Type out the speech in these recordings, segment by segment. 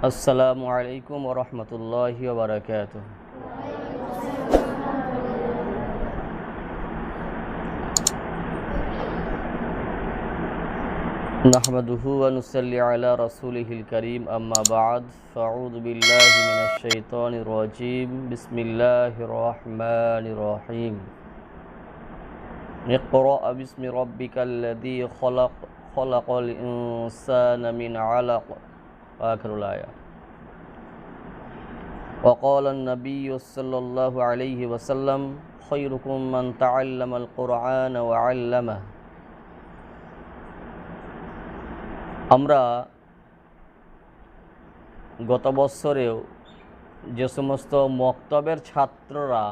আসসালামু আলাইকুম ওয়া রাহমাতুল্লাহি ওয়া বারাকাতুহু। নাহমাদুহু ওয়া নুসাল্লি আলা রাসূলিহিল কারীম, আম্মা বা'দ। ফাআউযু বিল্লাহি মিনাশ শাইতানির রাজীম। বিসমিল্লাহির রাহমানির রাহিম। ইকরা বিসমি রাব্বিকাল্লাযী খলাক, খলাকাল ইনসানা মিন আলাক। আখিরুল আয়াত। وقال النبي صلى الله عليه وسلم خيركم من تعلم القرآن وعلمه। আমরা গত বছরেও যে সমস্ত মক্তবের ছাত্ররা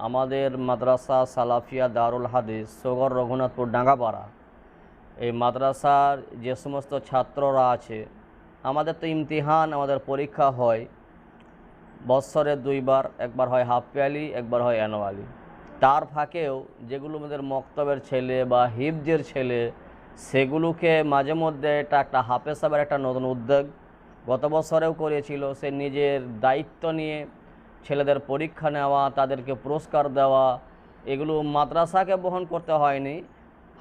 আমাদের মাদ্রাসা সালাফিয়া দারুল হাদিস সগর রঘুনাথপুর ডাঙ্গাপাড়া, এই মাদ্রাসার যে সমস্ত ছাত্ররা আছে, আমাদের তো ইমতিহান, আমাদের পরীক্ষা হয় বৎসরে দুইবার, একবার হয় হাফ ইয়ারলি, একবার হয় অ্যানুয়ালি। তার ফাঁকেও যেগুলো আমাদের মক্তবের ছেলে বা হিফজের ছেলে, সেগুলোকে মাঝে মধ্যে এটা একটা হাফেজ সাহেবের একটা নতুন উদ্যোগ গত বছরেও করেছিল। সে নিজের দায়িত্ব নিয়ে ছেলেদের পরীক্ষা নেওয়া, তাদেরকে পুরস্কার দেওয়া, এগুলো মাদ্রাসাকে বহন করতে হয়নি।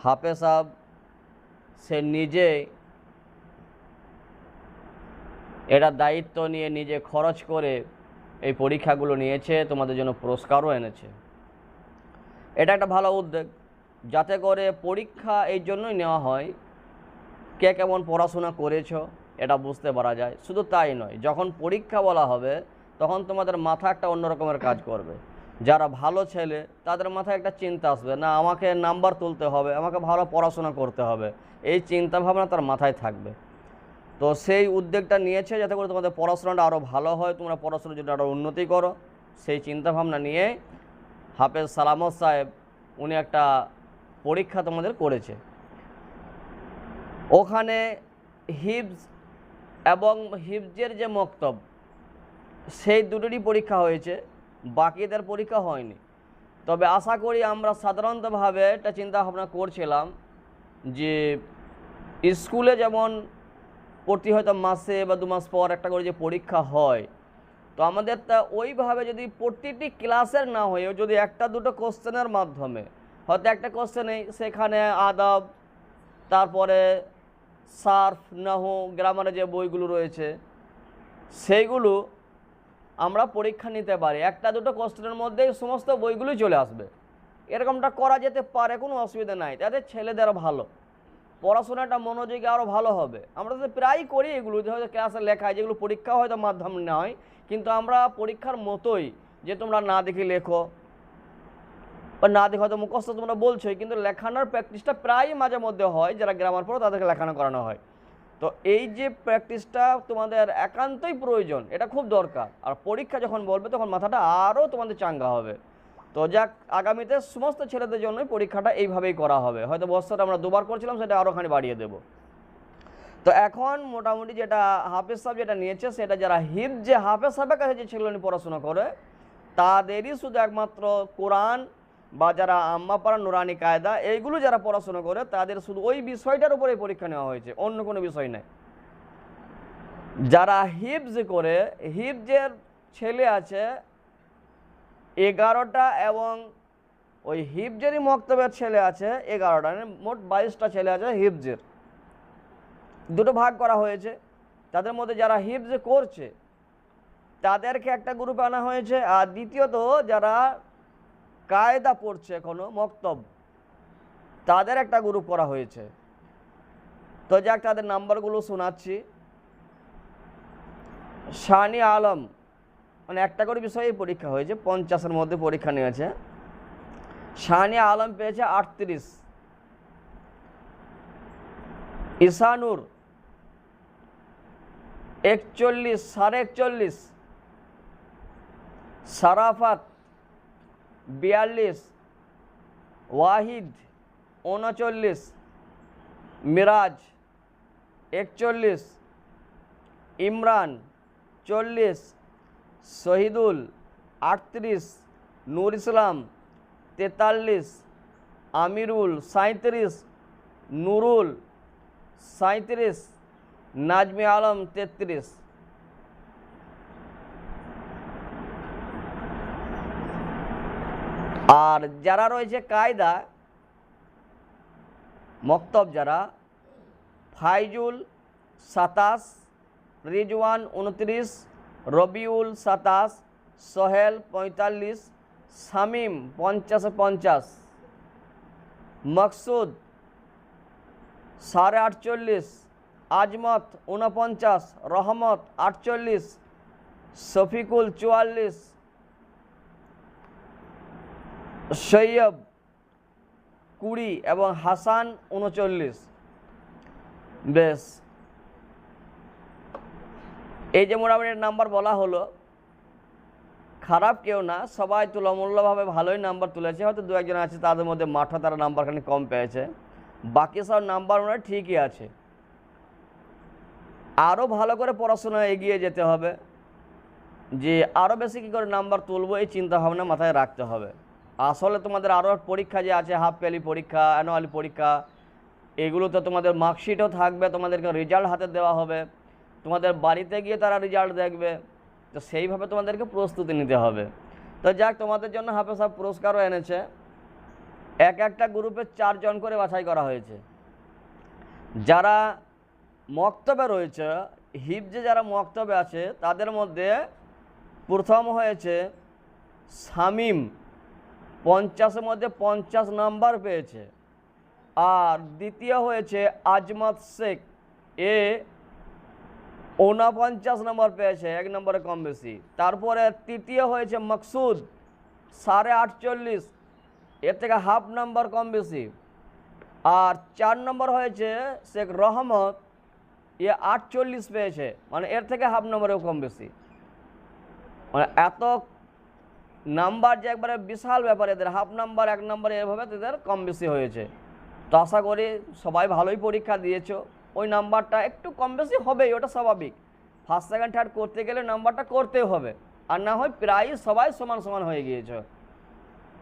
হাফেজ সাহেব সে নিজে এটা দায়িত্ব নিয়ে নিজে খরচ করে এই পরীক্ষাগুলো নিয়েছে, তোমাদের জন্য পুরস্কারও এনেছে। এটা একটা ভালো উদ্যোগ, যাতে করে পরীক্ষা এই জন্যই নেওয়া হয় কে কেমন পড়াশোনা করেছো এটা বুঝতে পারা যায়। শুধু তাই নয়, যখন পরীক্ষা বলা হবে তখন তোমাদের মাথা একটা অন্য রকমের কাজ করবে। যারা ভালো ছেলে তাদের মাথায় একটা চিন্তা আসবে, না আমাকে নাম্বার তুলতে হবে, আমাকে ভালো পড়াশোনা করতে হবে, এই চিন্তা ভাবনা তার মাথায় থাকবে। তো সেই উদ্যোগটা নিয়েছে যাতে করে তোমাদের পড়াশোনাটা আরও ভালো হয়, তোমরা পড়াশোনার জন্য আরও উন্নতি করো। সেই চিন্তাভাবনা নিয়ে হাফেজ সালামত সাহেব উনি একটা পরীক্ষা তোমাদের করেছে। ওখানে হিফজ এবং হিফজের যে মক্তব, সেই দুটোরই পরীক্ষা হয়েছে, বাকিদের পরীক্ষা হয়নি। তবে আশা করি আমরা সাধারণতভাবে একটা চিন্তাভাবনা করছিলাম যে স্কুলে যেমন প্রতি হয়তো মাসে বা 2 মাস পর একটা করে যে পরীক্ষা হয়, তো আমাদের তা ওইভাবে যদি প্রতিটি ক্লাসের না হয়েও যদি একটা দুটো কোশ্চেনের মাধ্যমে, হয়তো একটা কোশ্চেনেই সেখানে আদব, তারপরে সার্ফ, নাহু, গ্রামারের যে বইগুলো রয়েছে সেইগুলো আমরা পরীক্ষা নিতে পারি। একটা দুটো কোশ্চেনের মধ্যেই সমস্ত বইগুলোই চলে আসবে, এরকমটা করা যেতে পারে, কোনো অসুবিধা নাই। তাতে ছেলেদের ভালো পড়াশোনাটা মনোযোগী আরও ভালো হবে। আমরা তো প্রায়ই করি এগুলো, যে হয়তো ক্লাসে লেখায় যেগুলো পরীক্ষা হয়তো মাধ্যম নয়, কিন্তু আমরা পরীক্ষার মতোই যে তোমরা না দেখে লেখো বা না দেখে হয়তো মুখস্থ তোমরা বলছোই, কিন্তু লেখানোর প্র্যাকটিসটা প্রায়ই মাঝে মধ্যে হয়। যারা গ্রামার পড়ো তাদেরকে লেখানো করানো হয়। তো এই যে প্র্যাকটিসটা তোমাদের একান্তই প্রয়োজন, এটা খুব দরকার। আর পরীক্ষা যখন বলবে তখন মাথাটা আরও তোমাদের চাঙ্গা হবে। তো যাক, আগামীতে সমস্ত ছেলেদের জন্যই পরীক্ষাটা এইভাবেই করা হবে। হয়তো বছরে আমরা 2বার করছিলাম, সেটা আরও খানি বাড়িয়ে দেব। তো এখন মোটামুটি যেটা হাফেজ সাহেব যেটা নিয়েছে, সেটা যারা যে হাফেজ সাহেবের কাছে যে ছেলেগুলো পড়াশোনা করে তাদেরই শুধু একমাত্র কোরআন বা যারা আম্মাপাড়া নুরানি কায়দা এইগুলো যারা পড়াশোনা করে তাদের শুধু ওই বিষয়টার উপরে পরীক্ষা নেওয়া হয়েছে, অন্য কোনো বিষয় নেই। যারা হিফজ করে, হিফজের ছেলে আছে 11টা এবং ওই হিফজেরই মক্তবের ছেলে আছে 11টা, মোট 22টা ছেলে আছে হিফজের। দুটো ভাগ করা হয়েছে। তাদের মধ্যে যারা হিফজ করছে তাদেরকে একটা গ্রুপে আনা হয়েছে, আর দ্বিতীয়ত যারা কায়দা পড়ছে এখনো মক্তব, তাদের একটা গ্রুপ করা হয়েছে। তো যাক, তাদের নাম্বারগুলো শোনাচ্ছি। শানি আলম, মানে একটা করে বিষয়ে পরীক্ষা হয়েছে, 50-এর মধ্যে পরীক্ষা নিয়েছে। শানি আলম পেয়েছে 38, ইসানুর 41, 41.5, সারাফাত 42, ওয়াহিদ 39, মিরাজ 41, ইমরান 40, শহীদুল 38, নূর ইসলাম 43, আমিরুল 37, নুরুল 37, নাজমি আলম 33। আর যারা রয়েছে কায়দা মক্তব, যারা ফাইজুল 27, রিজওয়ান 29, রবিউল 27, সোহেল 45, শামিম 50, মকসুদ 48.5, আজমত 49, রহমত 48, শফিকুল 44, সৈয়ব 20 এবং হাসান 39। বেশ, এই যে মোটামুটি নাম্বার বলা হলো, খারাপ কেউ না, সবাই তুলনামূলকভাবে ভালোই নাম্বার তুলেছে। হয়তো দু একজন আছে তাদের মধ্যে মাঠা তারা নাম্বারখানি কম পেয়েছে, বাকি সব নাম্বার মনে হয় ঠিকই আছে। আরও ভালো করে পড়াশোনা এগিয়ে যেতে হবে, যে আরও বেশি কী করে নাম্বার তুলবো এই চিন্তাভাবনা মাথায় রাখতে হবে। আসলে তোমাদের আরও পরীক্ষা যে আছে, হাফ ইয়ারলি পরীক্ষা, অ্যানুয়ালি পরীক্ষা, এগুলোতে তোমাদের মার্কশিটও থাকবে, তোমাদেরকে রেজাল্ট হাতে দেওয়া হবে, তোমাদের বাড়িতে গিয়ে তারা রেজাল্ট দেখবে। তো সেইভাবে তোমাদেরকে প্রস্তুতি নিতে হবে। তো যাক, তোমাদের জন্য হাফেজ সাহেব পুরস্কারও এনেছে। একটা গ্রুপে 4 জন করে বাছাই করা হয়েছে। যারা মক্তবে রয়েছে, হিফজে যারা মক্তবে আছে, তাদের মধ্যে প্রথম হয়েছে শামিম, 50-এর মধ্যে 50 নাম্বার পেয়েছে। আর দ্বিতীয় হয়েছে আজমত শেখ, এ 49 নম্বর পেয়েছে, 1 নম্বরে কম বেশি। তারপরে তৃতীয় হয়েছে মকসুদ 48.5, এর থেকে হাফ নাম্বার কম বেশি। আর 4 নম্বর হয়েছে শেখ রহমত, এ 48 পেয়েছে, মানে এর থেকে হাফ নম্বরেও কম বেশি। মানে এত নাম্বার যে একবারে বিশাল ব্যাপার, এদের হাফ নাম্বার 1 নম্বরে এভাবে এদের কম বেশি হয়েছে। তো আশা করি সবাই ভালোই পরীক্ষা দিয়েছো। ওই নাম্বারটা একটু কম বেশি হবেই, ওটা স্বাভাবিক। ফার্স্ট সেকেন্ড থার্ড করতে গেলে নাম্বারটা করতেই হবে, আর না হয় প্রায় সবাই সমান সমান হয়ে গিয়েছে।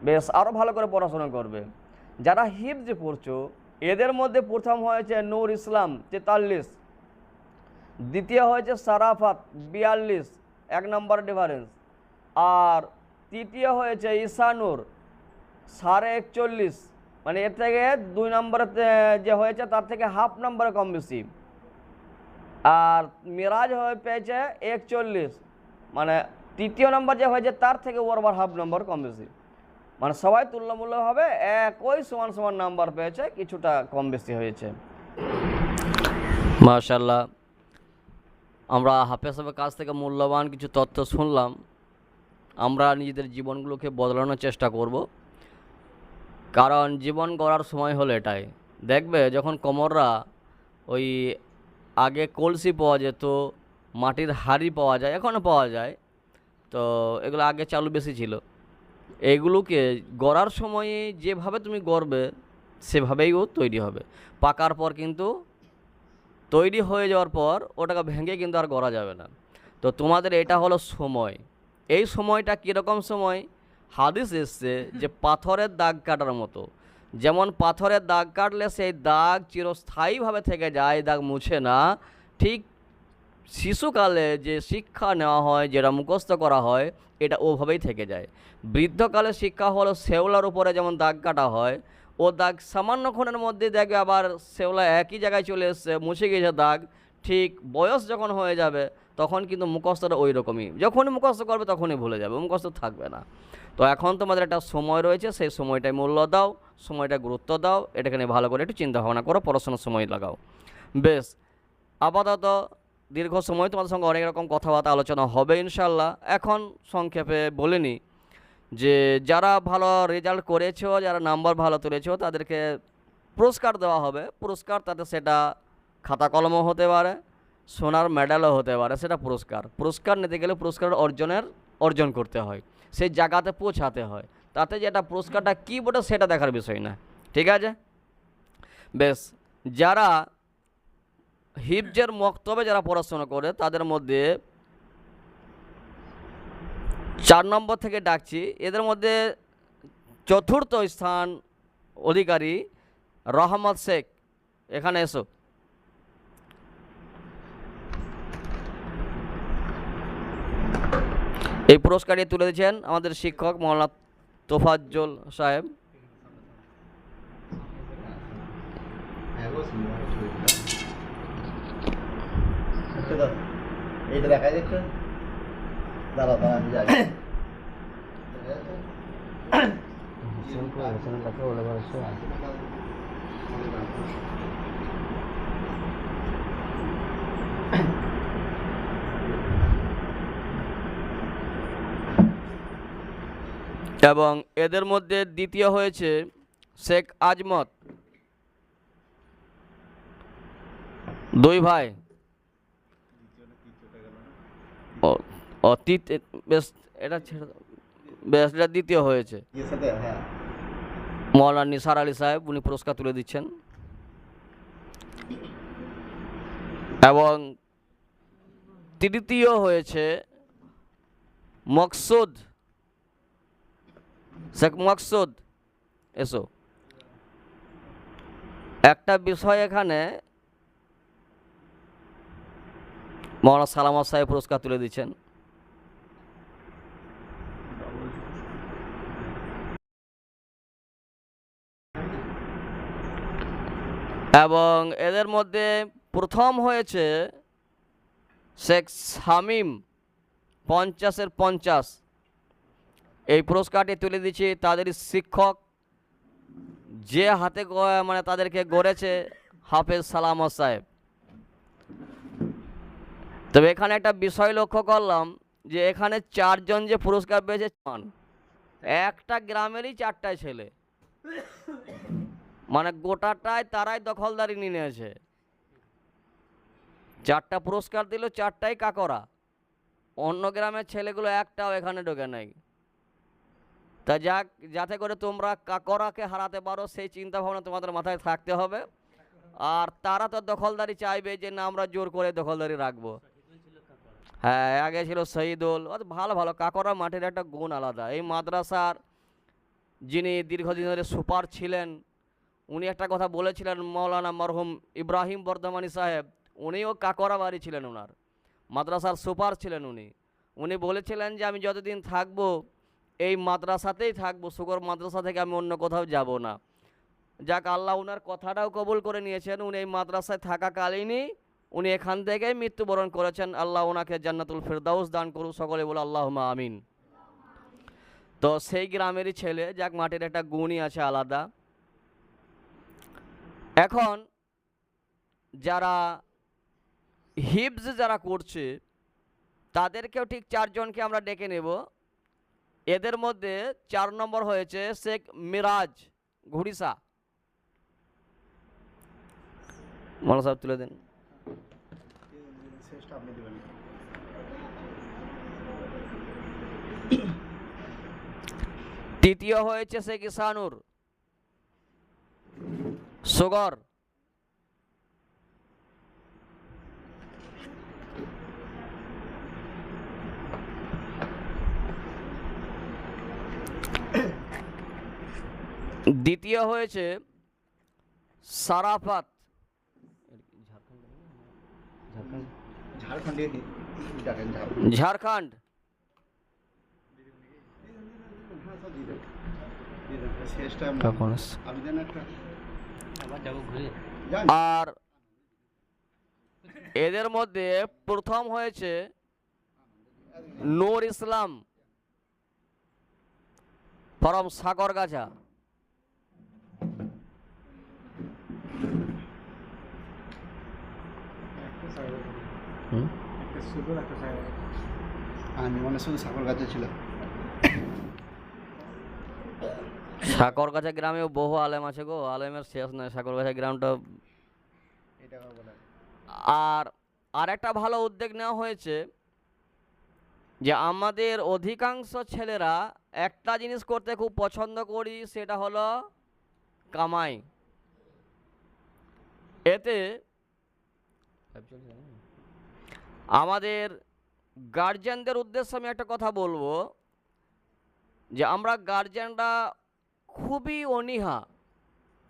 বেশ, আরও ভালো করে পড়াশোনা করবে। যারা হিফজ পড়ছো, এদের মধ্যে প্রথম হয়েছে নূর ইসলাম 43, দ্বিতীয় হয়েছে সারাফাত 42, 1 নম্বর ডিফারেন্স। আর তৃতীয় হয়েছে ঈশানুর 41.5, মানে এর থেকে 2 নম্বরে যে হয়েছে তার থেকে হাফ নম্বরে কম বেশি। আর মিরাজ পেয়েছে 41, মানে তৃতীয় নম্বর যে হয়েছে তার থেকে ওর আবার হাফ নম্বর কম বেশি। মানে সবাই তুলনামূলকভাবে একই সমান সমান নাম্বার পেয়েছে, কিছুটা কম বেশি হয়েছে। মাশাআল্লাহ, আমরা হাফেজ সাহেবের কাছ থেকে মূল্যবান কিছু তথ্য শুনলাম। আমরা নিজেদের জীবনগুলোকে বদলানোর চেষ্টা করব, কারণ জীবন গড়ার সময় হলো এটাই। দেখবে যখন কমররা ওই আগে কলসি পাওয়া যেত, মাটির হাঁড়ি পাওয়া যায়, এখনও পাওয়া যায়, তো এগুলো আগে চালু বেশি ছিল। এগুলোকে গড়ার সময়ে যেভাবে তুমি গড়বে সেভাবেই ও তৈরি হবে। পাকার পর কিন্তু তৈরি হয়ে যাওয়ার পর ওটাকে ভেঙে কিন্তু আর গড়া যাবে না। তো তোমাদের এটা হলো সময়। এই সময়টা কীরকম সময়? হাদিস এসছে যে পাথরের দাগ কাটার মতো। যেমন পাথরের দাগ কাটলে সেই দাগ চিরস্থায়ীভাবে থেকে যায়, দাগ মুছে না, ঠিক শিশুকালে যে শিক্ষা নেওয়া হয়, যেটা মুখস্থ করা হয়, এটা ওভাবেই থেকে যায়। বৃদ্ধকালে শিক্ষা হলো শেওলার উপরে যেমন দাগ কাটা হয়, ও দাগ সামান্যক্ষণের মধ্যে দেখবে আবার শেওলা একই জায়গায় চলে এসছে, মুছে গিয়েছে দাগ। ঠিক বয়স যখন হয়ে যাবে তখন কিন্তু মুখস্থটা ওই রকমই, যখনই মুখস্থ করবে তখনই ভুলে যাবে, মুখস্থ থাকবে না। তো এখন তোমাদের একটা সময় রয়েছে, সেই সময়টায় মূল্য দাও, সময়টা গুরুত্ব দাও, এটাকে নিয়ে ভালো করে একটু চিন্তা ভাবনা করো, পড়াশোনার সময় লাগাও। বেশ, আপাতত দীর্ঘ সময় তোমাদের সঙ্গে অনেক রকম কথাবার্তা আলোচনা হবে ইনশাল্লাহ। এখন সংক্ষেপে বলে নিই যে যারা ভালো রেজাল্ট করেছো, যারা নাম্বার ভালো তুলেছো, তাদেরকে পুরস্কার দেওয়া হবে। পুরস্কার তাতে সেটা খাতা কলমও হতে পারে, সোনার মেডেলও হতে পারে। সেটা পুরস্কার নিতে গেলে পুরস্কার অর্জন করতে হয়, সেই জায়গাতে পৌঁছাতে হয়। তাতে যেটা পুরস্কারটা কী বটে সেটা দেখার বিষয় না, ঠিক আছে? বেশ, যারা হিফজের মক্তবে যারা পড়াশোনা করে তাদের মধ্যে 4 নম্বর থেকে ডাকছি, এদের মধ্যে 4র্থ স্থান অধিকারী রহমত শেখ, এখানে এসো। এই পুরস্কারটি তুলে দিয়েছেন আমাদের শিক্ষক মৌলানা তোফাজ্জল সাহেব। এইটা দেখা যাচ্ছে, দাঁড়া দাঁড়া আমি যাই। এবং এদের মধ্যে দ্বিতীয় হয়েছে শেখ আজমত, দুই ভাই। বেশ এটা ছেড়ে দাও। বেশ, এটা দ্বিতীয় হয়েছে। মৌলানা নিসার আলী সাহেব, উনি পুরস্কার তুলে দিচ্ছেন। এবং তৃতীয় হয়েছে মকসুদ, শেখ মকসুদ। এসো, একটা বিষয় এখানে মৌলানা সালামত সাহেব পুরস্কার তুলে দিচ্ছেন। এবং এদের মধ্যে প্রথম হয়েছে শেখ শামীম, 50-এর 50। এই পুরস্কারটি তুলে দিচ্ছি তাদের শিক্ষক, যে হাতে মানে তাদেরকে গড়েছে, হাফেজ সালামত সাহেব। তবে এখানে একটা বিষয় লক্ষ্য করলাম যে এখানে 4 জন যে পুরস্কার পেয়েছে, একটা গ্রামেরই 4টাই ছেলে, মানে গোটাটাই তারাই দখলদারি নিয়ে নিয়েছে। 4টা পুরস্কার দিল, 4টাই কাকরা। অন্য গ্রামের ছেলেগুলো একটাও এখানে ঢোকে নাই। তা যাক, যাতে করে তোমরা কাকরাকে হারাতে পারো সেই চিন্তা ভাবনা তোমাদের মাথায় থাকতে হবে। আর তারা তো দখলদারি চাইবে যে না আমরা জোর করে দখলদারি রাখবো। হ্যাঁ, আগে ছিল শহীদুল, ভালো ভালো কাকরা মাঠের একটা গুণ আলাদা। এই মাদ্রাসার যিনি দীর্ঘদিন ধরে সুপার ছিলেন, উনি একটা কথা বলেছিলেন, মৌলানা মরহুম ইব্রাহিম বর্ধমানী সাহেব, উনিও কাকরা বাড়ি ছিলেন, ওনার মাদ্রাসার সুপার ছিলেন উনি। উনি বলেছিলেন যে আমি যতদিন থাকবো এই মাদ্রাসাতেই থাকবো, সুগর মাদ্রাসা থেকে আমি অন্য কোথাও যাব না। যাক, আল্লাহ ওনার কথাটাও কবুল করে নিয়েছেন। উনি এই মাদ্রাসায় থাকাকালীনই উনি এখান থেকেই মৃত্যুবরণ করেছেন। আল্লাহ ওনাকে জান্নাতুল ফেরদাউস দান করুন, সকলে বলে আল্লাহুম্মা আমিন। তো সেই গ্রামেরই ছেলে, যাক মাটির একটা গুণই আছে আলাদা। এখন যারা হিফজ যারা করছে তাদেরকেও ঠিক 4 জনকে আমরা ডেকে নেব। এদের মধ্যে 4 নম্বর হয়েছে শেখ মিরাজ, ঘুড়িসা। মৌলানা সাহেব তুলে দেন। তৃতীয় হয়েছে শেখ ইসানুর, সুগর। দ্বিতীয় হয়েছে সারাফাত, ঝাড়খণ্ড। আর এদের মধ্যে প্রথম হয়েছে নূর ইসলাম ফরম সাগরগাছা। আমি মনে শুধু সাগরগাছা ছিল। সাগরগাছা গ্রামেও বহু আলেম আছে গো, আলেমের শেষ নয় সাগরগাছা গ্রামটা। আর আরেকটা ভালো উদ্যোগ নেওয়া হয়েছে যে আমাদের অধিকাংশ ছেলেরা একটা জিনিস করতে খুব পছন্দ করি, সেটা হলো কামাই। এতে আমাদের গার্জিয়ানদের উদ্দেশ্যে আমি একটা কথা বলবো যে আমরা গার্জিয়ানরা খুবই অনীহা।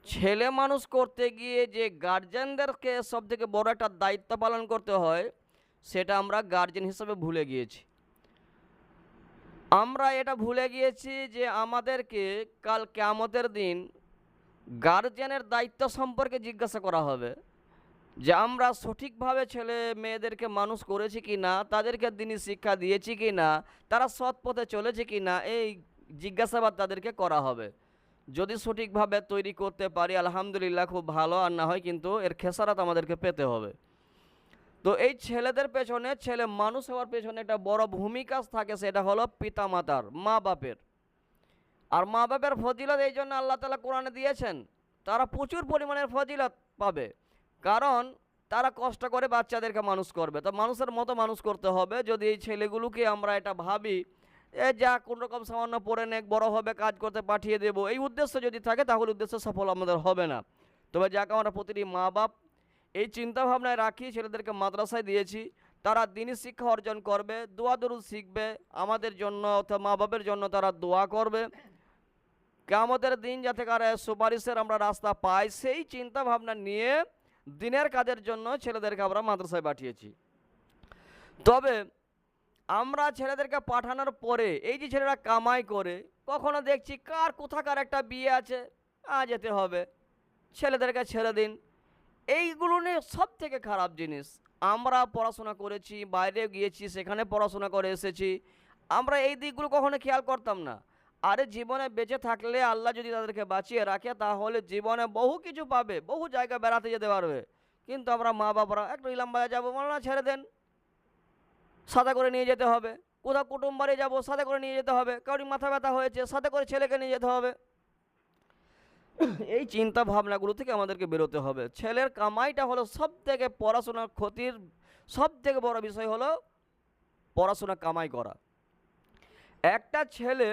ছেলে মানুষ করতে গিয়ে যে গার্জিয়ানদেরকে সব থেকে বড় একটা দায়িত্ব পালন করতে হয়, সেটা আমরা গার্জিয়ান হিসেবে ভুলে গিয়েছি। আমরা এটা ভুলে গিয়েছি যে আমাদেরকে কাল কিয়ামতের দিন গার্জিয়ানের দায়িত্ব সম্পর্কে জিজ্ঞাসা করা হবে, যে আমরা সঠিকভাবে ছেলে মেয়েদেরকে মানুষ করেছি কি না, তাদেরকে দিনী শিক্ষা দিয়েছি কি না, তারা সৎ পথে চলেছে কি না, এই জিজ্ঞাসাবাদ তাদেরকে করা হবে। যদি সঠিকভাবে তৈরি করতে পারি আলহামদুলিল্লাহ খুব ভালো, আর না হয় কিন্তু এর খেসারত আমাদেরকে পেতে হবে। তো এই ছেলেদের পেছনে, ছেলে মানুষ হওয়ার পেছনে একটা বড় ভূমিকা থাকে, সেটা হলো পিতামাতার, মা বাপের। আর মা বাপের ফজিলত এই জন্য আল্লাহ তাআলা কোরআনে দিয়েছেন, তারা প্রচুর পরিমাণের ফজিলত পাবে, কারণ তারা কষ্ট করে বাচ্চাদেরকে মানুষ করবে। তো মানুষের মতো মানুষ করতে হবে। যদি এই ছেলেগুলোকে আমরা এটা ভাবি যা কোনো রকম সামান্য পড়ে নেক, বড় হবে, কাজ করতে পাঠিয়ে দেব, এই উদ্দেশ্য যদি থাকে তাহলে উদ্দেশ্য সফল আমাদের হবে না। তবে যাকে আমরা প্রতিটি মা বাপ এই চিন্তা ভাবনায় রাখি, ছেলেদেরকে মাদ্রাসায় দিয়েছি, তারা দ্বীনি শিক্ষা অর্জন করবে, দোয়া দরুদ শিখবে, আমাদের জন্য অর্থাৎ মা বাপের জন্য তারা দোয়া করবে, কিয়ামতের দিন যাতে করে সুপারিশের আমরা রাস্তা পাই, সেই চিন্তা ভাবনা নিয়ে দিনের কাজের জন্য ছেলেদেরকে আমরা মাদ্রাসায় পাঠিয়েছি। তবে আমরা ছেলেদেরকে পাঠানোর পরে এই যে ছেলেরা কামাই করে, কখনো দেখছি কার কোথাকার একটা বিয়ে আছে, যেতে হবে, ছেলেদেরকে ছেড়ে দিন। এইগুলো নিয়ে সব থেকে খারাপ জিনিস। আমরা পড়াশোনা করেছি, বাইরে গিয়েছি, সেখানে পড়াশোনা করে এসেছি, আমরা এই দিকগুলো কখনো খেয়াল করতাম না। আরে জীবনে বেঁচে থাকলে আল্লাহ যদি তাদেরকে বাঁচিয়ে রাখে তাহলে জীবনে বহু কিছু পাবে, বহু জায়গা বেড়াতে যেতে পারবে। কিন্তু আমরা মা বাবারা একটু ইলাম বাজার যাবো, বলো না ছেড়ে দেন, সাথে করে নিয়ে যেতে হবে, কোথাও কুটুম বাড়ি যাবো সাথে করে নিয়ে যেতে হবে, কারোর মাথা ব্যথা হয়েছে সাথে করে ছেলেকে নিয়ে যেতে হবে। এই চিন্তা ভাবনাগুলো থেকে আমাদেরকে বেরোতে হবে। ছেলের কামাইটা হলো সব থেকে পড়াশোনার ক্ষতির সব থেকে বড় বিষয় হলো পড়াশোনা কামাই করা। একটা ছেলে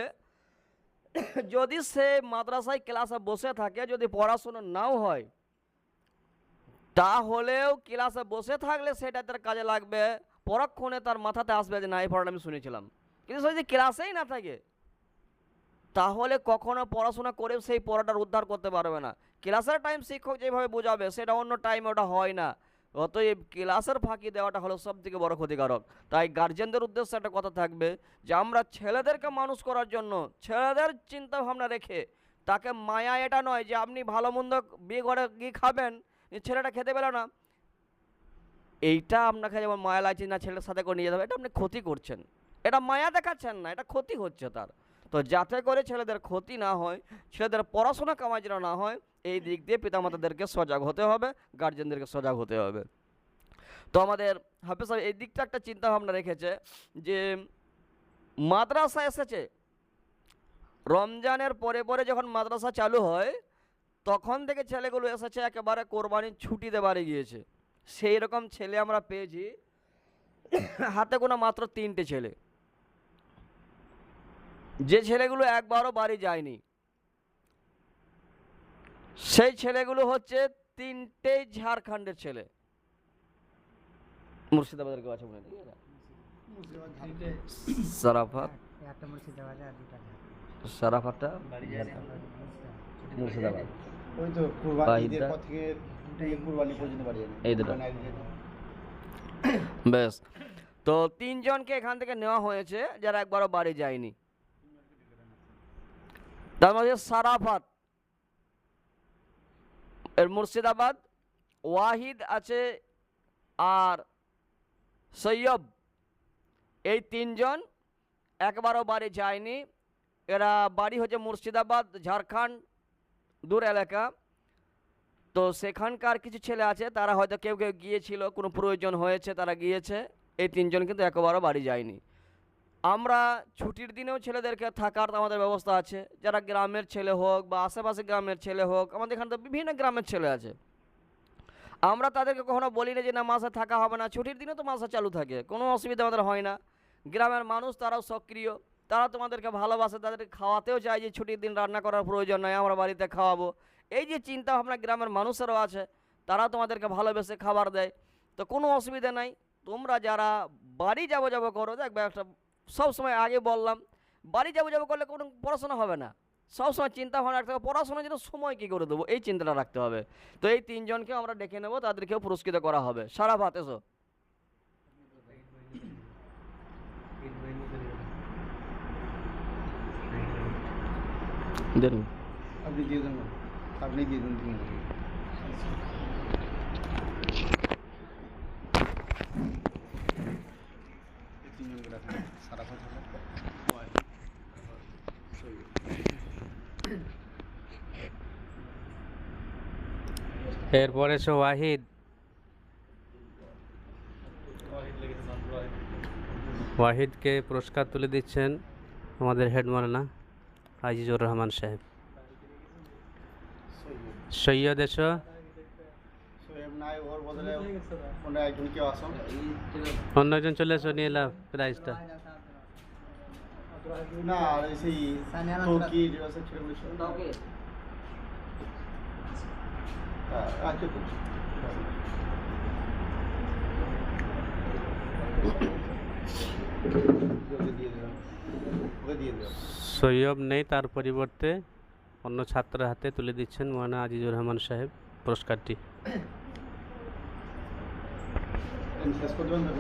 যদি সে মাদ্রাসায় ক্লাসে বসে থাকে, যদি পড়াশোনা নাও হয়, তাহলেও ক্লাসে বসে থাকলে সেটা তার কাজে লাগবে, পরক্ষণে তার মাথাতে আসবে যে না এই পড়াটা আমি শুনেছিলাম। কিন্তু সে যদি ক্লাসেই না থাকে তাহলে কখনো পড়াশোনা করেও সেই পড়াটার উদ্ধার করতে পারবে না। ক্লাসের টাইম শিক্ষক যেভাবে বোঝাবে সেটা অন্য টাইমে ওটা হয় না, অতএব ক্লাসের ফাঁকি দেওয়াটা হলো সব থেকে বড় ক্ষতিকারক। তাই গার্জেনদের উদ্দেশ্যে একটা কথা থাকবে যে আমরা ছেলেদেরকে মানুষ করার জন্য ছেলেদের চিন্তা ভাবনা রেখে, তাকে মায়া এটা নয় যে আপনি ভালো মন্দ বিয়ে করে গিয়ে খাবেন, ছেলেটা খেতে পেল না, এইটা আপনাকে যেমন মায়া লাগছে না ছেলের সাথে করে নিয়ে যাবে, এটা আপনি ক্ষতি করছেন, এটা মায়া দেখাচ্ছেন না, এটা ক্ষতি হচ্ছে তার। তো যাতে করে ছেলেদের ক্ষতি না হয়, ছেলেদের পড়াশোনা কামাই যেন না হয়, এই দিক দিয়ে পিতামাতাদেরকে সজাগ হতে হবে, গার্জেনদেরকে সজাগ হতে হবে। তো আমাদের হাফেজ সাহেব এই দিকটা একটা চিন্তা ভাবনা রেখেছে যে মাদ্রাসা এসেছে, রমজানের পরে পরে যখন মাদ্রাসা চালু হয় তখন থেকে ছেলেগুলো এসেছে একেবারে কোরবানির ছুটিতে বাড়ি গিয়েছে। সেই রকম ছেলে আমরা পেয়েছি হাতে গোনা মাত্র 3টে ছেলে, যে ছেলেগুলো একবারও বাড়ি যায়নি। সেই ছেলেগুলো হচ্ছে 3টেই ঝাড়খণ্ডের ছেলে, মুর্শিদাবাদের কেউ আছে মনে নেই, সারাফাত, সারাফাতটা মুর্শিদাবাদ, ওই তো কুরবানি ঈদের পর থেকে কুরবানি পর্যন্ত বাড়ি যাবে এই দুটো বেশ। তো 3 জনকে এখান থেকে নেওয়া হয়েছে যারা একবারও বাড়ি যায়নি। তার মধ্যে সারাফাত এর মুর্শিদাবাদ, ওয়াহিদ আছে আর সৈয়ব, এই 3 জন একবারও বাড়ি যায়নি। এরা বাড়ি হচ্ছে মুর্শিদাবাদ, ঝাড়খণ্ড, দূর এলাকা। তো সেখানকার কিছু ছেলে আছে তারা হয়তো কেউ কেউ গিয়েছিল, কোনো প্রয়োজন হয়েছে তারা গিয়েছে। এই 3 জন কিন্তু একবারও বাড়ি যায়নি। আমরা ছুটির দিনেও ছেলেদেরকে থাকার আমাদের ব্যবস্থা আছে, যারা গ্রামের ছেলে হোক বা আশেপাশে গ্রামের ছেলে হোক, আমাদের এখানে তো বিভিন্ন গ্রামের ছেলে আছে, আমরা তাদেরকে কখনো বলি না যে না মাসে থাকা হবে না, ছুটির দিনে তো মাসে চালু থাকে, কোনো অসুবিধা আমাদের হয় না। গ্রামের মানুষ তারাও সক্রিয়, তারা তোমাদেরকে ভালোবাসে, তাদেরকে খাওয়াতেও চায় যে ছুটির দিন রান্না করার প্রয়োজন নয়, আমরা বাড়িতে খাওয়াবো। এই যে চিন্তা ভাবনা গ্রামের মানুষেরও আছে, তারা তোমাদেরকে ভালোবেসে খাবার দেয়, তো কোনো অসুবিধা নাই। তোমরা যারা বাড়ি যাবো করো, দেখবে একটা সবসময় আগে বললাম, বাড়ি যাবো করলে কোনো পড়াশোনা হবে না, সবসময় চিন্তা ভাবনা রাখতে হবে পড়াশোনার জন্য সময় কী করে দেবো, এই চিন্তাটা রাখতে হবে। তো এই 3 জনকে আমরা ডেকে নেবো, তাদেরকেও পুরস্কৃত করা হবে। সারাফাত এসো। দেন আপনি দিয়ে দেন, আপনি দিয়ে দেন 3 মিনিট। সারা কথা এরপরে আছে ওয়াহিদ। ওয়াহিদকে পুরস্কার তুলে দিচ্ছেন আমাদের হেড মাওলানা আজিজুর রহমান সাহেব। সৈয়দ এসো। সোহেব নাই, ওর বদলে অন্য একজন কেউ আসুন। অন্য একজন চলে এসো, নিয়ে এলাম প্রাইজটা। না, আর সেই তুর্কি যে আছে ছেলেগুলো আচ্ছা তো ওকে দিয়ে দিলাম, ওকে দিয়ে দিলাম। সৈয়ব নেই, তার পরিবর্তে অন্য ছাত্রের হাতে তুলে দিচ্ছেন মাওলানা আজিজুর রহমান সাহেব পুরস্কারটি। শেষ করে দেবেন তো?